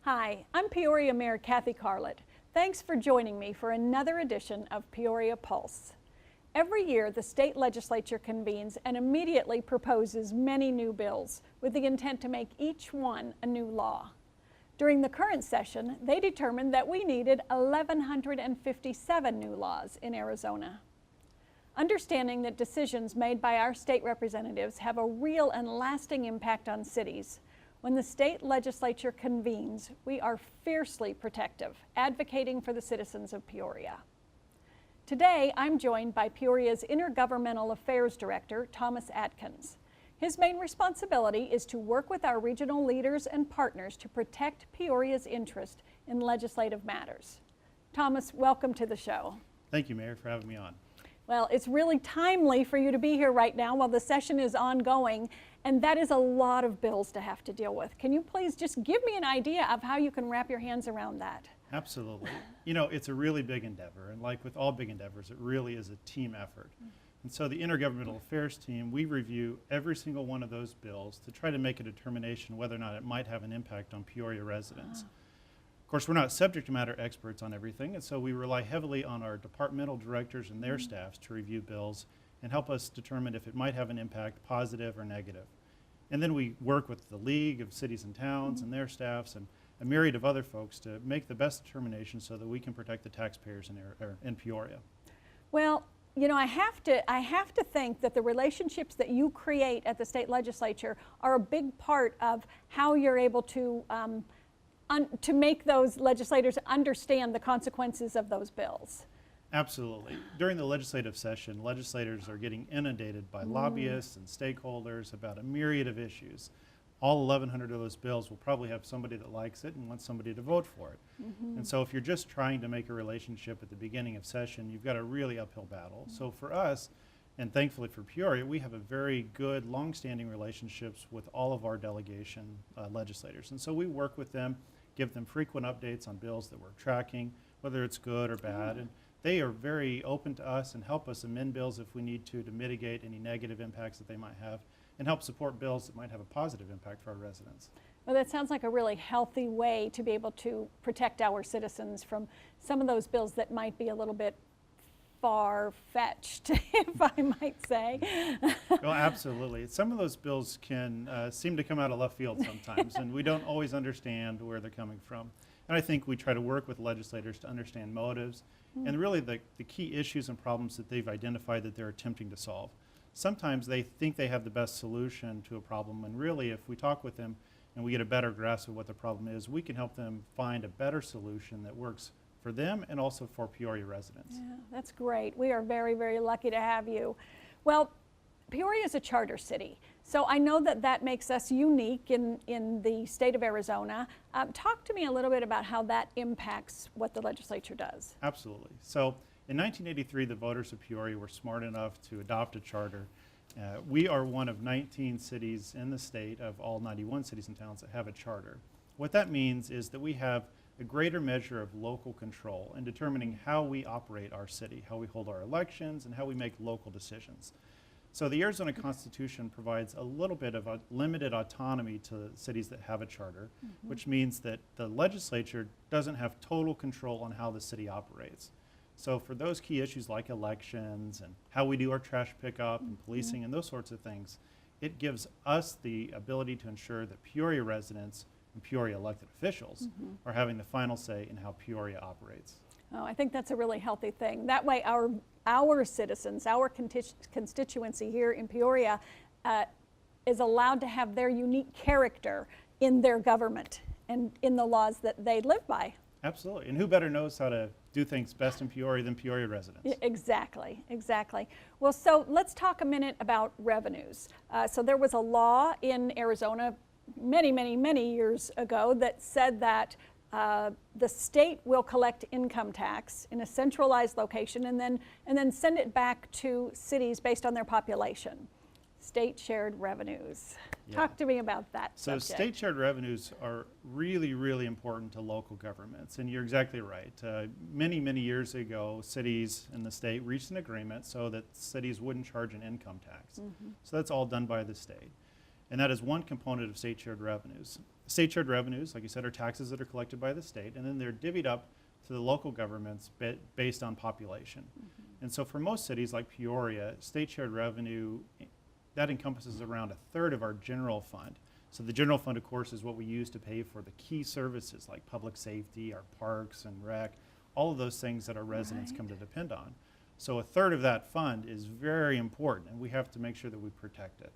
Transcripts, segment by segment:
Hi, I'm Peoria Mayor Kathy Carlat. Thanks for joining me for another edition of Peoria Pulse. Every year, the state legislature convenes and immediately proposes many new bills with the intent to make each one a new law. During the current session, they determined that we needed 1,157 new laws in Arizona. Understanding that decisions made by our state representatives have a real and lasting impact on cities, when the state legislature convenes, we are fiercely protective, advocating for the citizens of Peoria. Today, I'm joined by Peoria's Intergovernmental Affairs Director, Thomas Adkins. His main responsibility is to work with our regional leaders and partners to protect Peoria's interest in legislative matters. Thomas, welcome to the show. Thank you, Mayor, for having me on. Well, it's really timely for you to be here right now while the session is ongoing, and that is a lot of bills to have to deal with. Can you please just give me an idea of how you can wrap your hands around that? Absolutely. You know, it's a really big endeavor, and like with all big endeavors, it really is a team effort. And so the Intergovernmental Affairs team, we review every single one of those bills to try to make a determination whether or not it might have an impact on Peoria residents. Of course, we're not subject matter experts on everything, and so we rely heavily on our departmental directors and their staffs to review bills and help us determine if it might have an impact, positive or negative. And then we work with the League of Cities and Towns and their staffs and a myriad of other folks to make the best determination so that we can protect the taxpayers in Peoria. Well, you know, I have to think that the relationships that you create at the state legislature are a big part of how you're able to make those legislators understand the consequences of those bills. Absolutely. During the legislative session, legislators are getting inundated by lobbyists and stakeholders about a myriad of issues. All 1,100 of those bills will probably have somebody that likes it and wants somebody to vote for it. And so if you're just trying to make a relationship at the beginning of session, you've got a really uphill battle. So for us, and thankfully for Peoria, we have a very good, long-standing relationships with all of our delegation legislators. And so we work with them, give them frequent updates on bills that we're tracking, whether it's good or bad. And they are very open to us and help us amend bills if we need to mitigate any negative impacts that they might have and help support bills that might have a positive impact for our residents. Well, that sounds like a really healthy way to be able to protect our citizens from some of those bills that might be a little bit far-fetched, if I might say. Well, absolutely. Some of those bills can seem to come out of left field sometimes, and we don't always understand where they're coming from. And I think we try to work with legislators to understand motives and really the key issues and problems that they've identified that they're attempting to solve. Sometimes they think they have the best solution to a problem, and really if we talk with them and we get a better grasp of what the problem is, we can help them find a better solution that works for them and also for Peoria residents. Yeah, that's great. We are very, very lucky to have you. Well, Peoria is a charter city, so I know that that makes us unique in the state of Arizona. Talk to me a little bit about how that impacts what the legislature does. Absolutely. So in 1983, the voters of Peoria were smart enough to adopt a charter. We are one of 19 cities in the state of all 91 cities and towns that have a charter. What that means is that we have a greater measure of local control in determining how we operate our city, how we hold our elections, and how we make local decisions. So the Arizona Constitution provides a little bit of a limited autonomy to cities that have a charter, which means that the legislature doesn't have total control on how the city operates. So for those key issues like elections and how we do our trash pickup and policing and those sorts of things, it gives us the ability to ensure that Peoria residents and Peoria elected officials are having the final say in how Peoria operates. Oh, I think that's a really healthy thing. That way our citizens, our constituency here in Peoria is allowed to have their unique character in their government and in the laws that they live by. Absolutely, and who better knows how to do things best in Peoria than Peoria residents? Exactly, exactly. Well, so let's talk a minute about revenues. So there was a law in Arizona many, many, many years ago that said that the state will collect income tax in a centralized location and then send it back to cities based on their population. State shared revenues. Yeah. Talk to me about that So subject. State shared revenues are really, really important to local governments, and you're exactly right. Many, many years ago, cities in the state reached an agreement so that cities wouldn't charge an income tax. So that's all done by the state. and that is one component of state shared revenues. State shared revenues, like you said, are taxes that are collected by the state, and then they're divvied up to the local governments based on population. And so for most cities like Peoria, state shared revenue, that encompasses around a third of our general fund. So the general fund, of course, is what we use to pay for the key services like public safety, our parks and rec, all of those things that our residents come to depend on. So a third of that fund is very important, and we have to make sure that we protect it.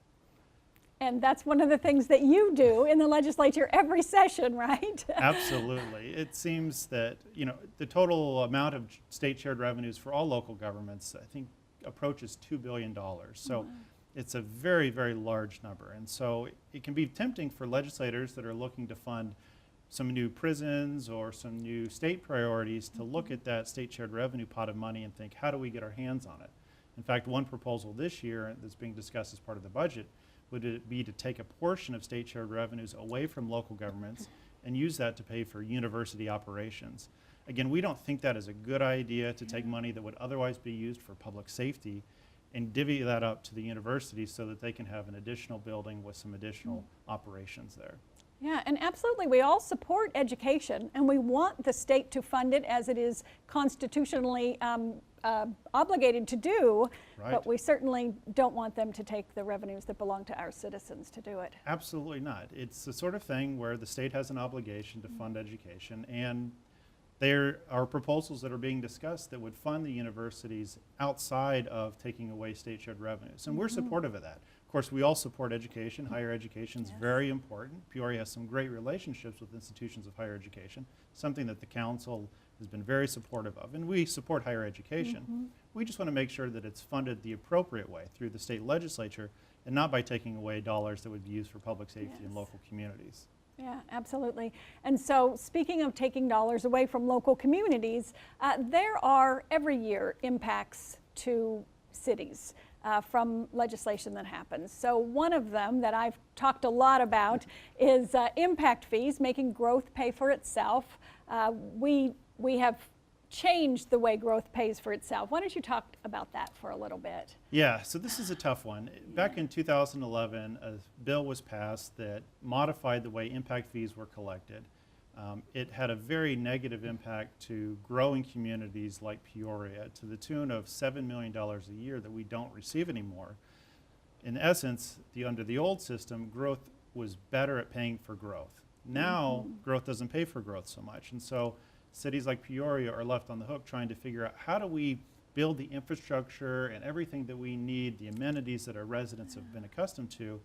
And that's one of the things that you do in the legislature every session, right? Absolutely. It seems that, you know, the total amount of state shared revenues for all local governments, I think, approaches $2 billion. So it's a very, very large number. And so it can be tempting for legislators that are looking to fund some new prisons or some new state priorities to look at that state shared revenue pot of money and think, how do we get our hands on it? In fact, one proposal this year that's being discussed as part of the budget would it be to take a portion of state shared revenues away from local governments and use that to pay for university operations. Again, we don't think that is a good idea to take money that would otherwise be used for public safety and divvy that up to the universities so that they can have an additional building with some additional operations there. Yeah, and absolutely, we all support education, and we want the state to fund it as it is constitutionally obligated to do, Right. but we certainly don't want them to take the revenues that belong to our citizens to do it. Absolutely not. It's the sort of thing where the state has an obligation to fund education, and there are proposals that are being discussed that would fund the universities outside of taking away state shared revenues, and we're supportive of that. Of course, we all support education. Higher education is very important. Peoria has some great relationships with institutions of higher education, something that the council has been very supportive of, and we support higher education. We just want to make sure that it's funded the appropriate way through the state legislature and not by taking away dollars that would be used for public safety in local communities. Yeah, absolutely. And so speaking of taking dollars away from local communities, there are every year impacts to cities from legislation that happens. So one of them that I've talked a lot about is impact fees, making growth pay for itself. We have changed the way growth pays for itself. Why don't you talk about that for a little bit? Yeah, so this is a tough one. Back in 2011, a bill was passed that modified the way impact fees were collected. It had a very negative impact to growing communities like Peoria to the tune of $7 million a year that we don't receive anymore. In essence, under the old system, growth was better at paying for growth. Now, growth doesn't pay for growth so much, and so cities like Peoria are left on the hook trying to figure out how do we build the infrastructure and everything that we need, the amenities that our residents have been accustomed to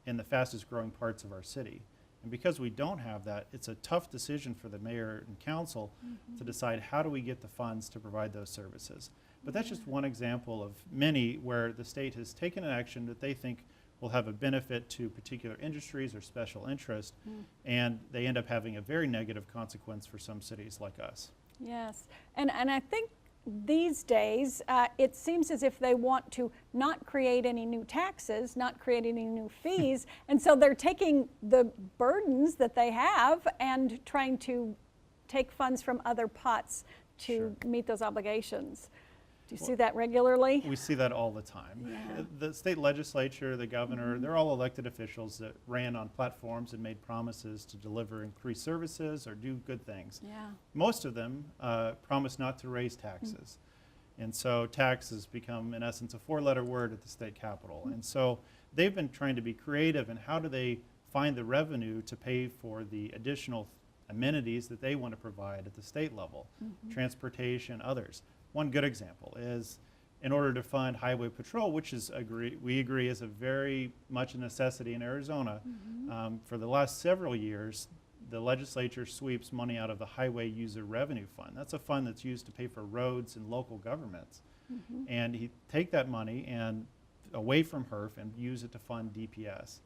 in the fastest growing parts of our city. And because we don't have that, it's a tough decision for the mayor and council to decide how do we get the funds to provide those services. But that's just one example of many where the state has taken an action that they think will have a benefit to particular industries or special interest, and they end up having a very negative consequence for some cities like us. Yes, and I think these days it seems as if they want to not create any new taxes, not create any new fees, and so they're taking the burdens that they have and trying to take funds from other pots to meet those obligations. Do you see that regularly? We see that all the time. Yeah. The state legislature, the governor, they're all elected officials that ran on platforms and made promises to deliver increased services or do good things. Yeah. Most of them promise not to raise taxes. And so tax has become, in essence, a four-letter word at the state capitol. And so they've been trying to be creative in how do they find the revenue to pay for the additional amenities that they want to provide at the state level, transportation, others. One good example is in order to fund highway patrol, which is we agree is a very much a necessity in Arizona. For the last several years, the legislature sweeps money out of the Highway User Revenue Fund. That's a fund that's used to pay for roads and local governments. And he take that money and away from HERF and use it to fund DPS.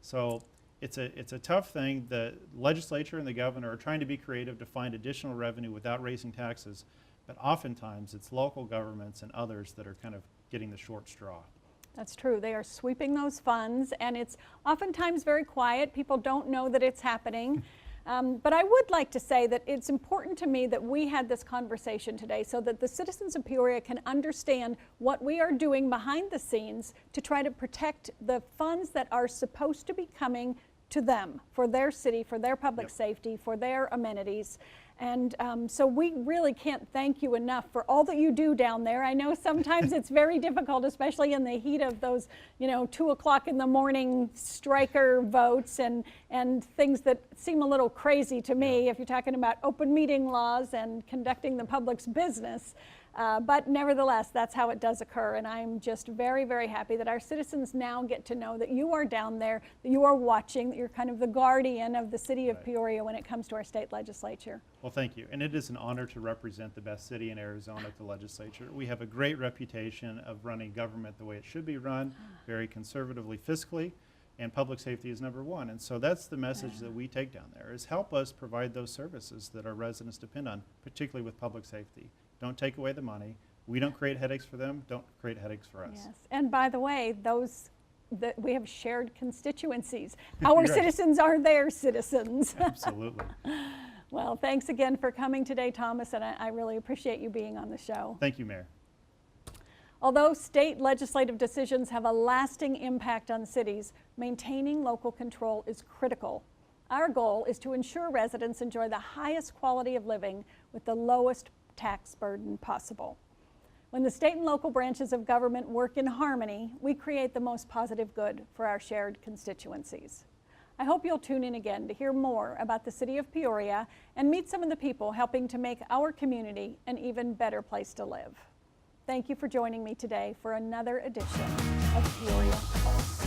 So it's a tough thing. The legislature and the governor are trying to be creative to find additional revenue without raising taxes. But oftentimes it's local governments and others that are kind of getting the short straw. That's true. They are sweeping those funds, and it's oftentimes very quiet. People don't know that it's happening. But I would like to say that it's important to me that we had this conversation today so that the citizens of Peoria can understand what we are doing behind the scenes to try to protect the funds that are supposed to be coming to them for their city, for their public safety, for their amenities. And so we really can't thank you enough for all that you do down there. I know sometimes it's very difficult, especially in the heat of those, 2 o'clock in the morning striker votes and things that seem a little crazy to me if you're talking about open meeting laws and conducting the public's business. But nevertheless, that's how it does occur, and I'm just very, very happy that our citizens now get to know that you are down there, that you are watching, that you're kind of the guardian of the city of Peoria when it comes to our state legislature. Well, thank you. And it is an honor to represent the best city in Arizona at the legislature. We have a great reputation of running government the way it should be run, very conservatively fiscally, and public safety is number one. And so that's the message that we take down there, is help us provide those services that our residents depend on, particularly with public safety. Don't take away the money. We don't create headaches for them. Don't create headaches for us. Yes, and by the way, we have shared constituencies. Our citizens are their citizens. Absolutely. Well, thanks again for coming today, Thomas, and I really appreciate you being on the show. Thank you, Mayor. Although state legislative decisions have a lasting impact on cities, maintaining local control is critical. Our goal is to ensure residents enjoy the highest quality of living with the lowest tax burden possible. When the state and local branches of government work in harmony, we create the most positive good for our shared constituencies. I hope you'll tune in again to hear more about the city of Peoria and meet some of the people helping to make our community an even better place to live. Thank you for joining me today for another edition of Peoria Pulse.